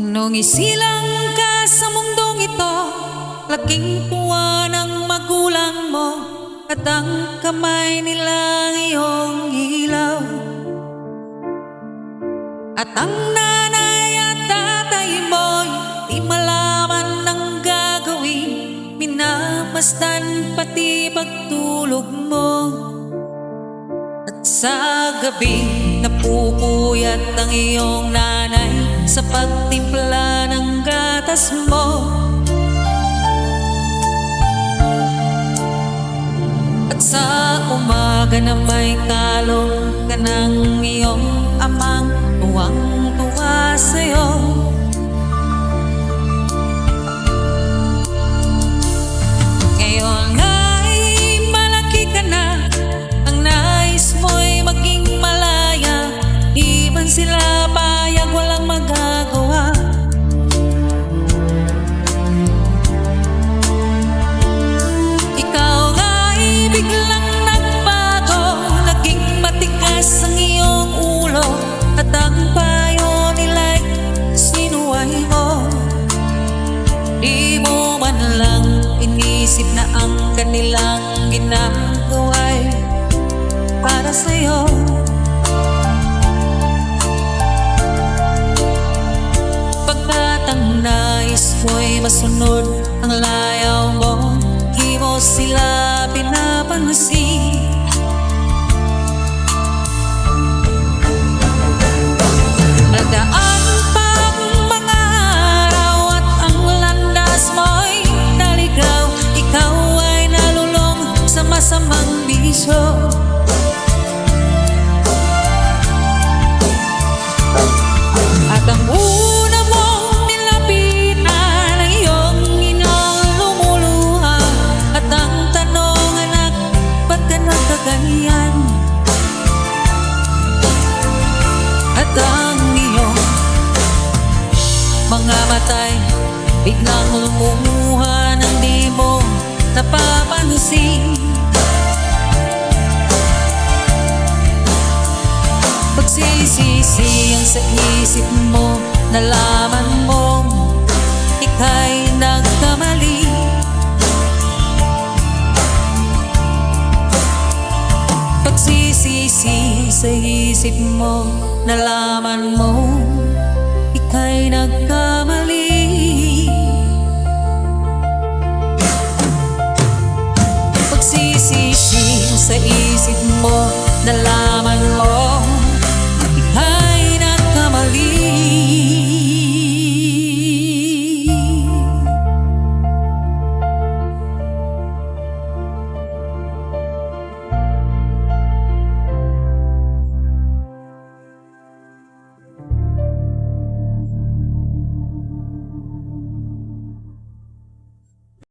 Nung isilang ka sa mundong ito, laking tuwa ng magulang mo, at ang kamay nilang iyong ilaw. At ang nanay at tatay mo'y di malaman ng gagawin, minamasdan pati pagtulog mo. At sa gabi, napupuyat ang iyong nanay sa pagtimpla ng gatas mo. At sa umaga na may kalong ka ng iyong amang tuwang-tuwa sa'yo. Ngayon ay malaki ka na, ang nais mo'y maging malaya, di man sila payag, walang magagawa. Ikaw ay biglang nagbago, naging matigas ang iyong ulo, at ang payo nila'y sinuway mo. Di mo man lang inisip na ang kanilang ginagawa'y para sa'yo. Nais mo'y masunod ang layaw mo, di mo sila pinapansin. Nagdaan pa ang mga araw at ang landas mo'y naligaw, ikaw ay nalulong sa masamang bisyo. At ang una mong nilapitan ang iyong inang lumuluha, at ang tanong, anak, ba't ka nagkaganyan? At ang iyong mga matay biglang lumumuha nang di mo napapansin. Pagsisisi ang sa isip mo, nalaman mo ika'y nagkamali. Pagsisisi sa isip mo, nalaman mo ika'y nagkamali.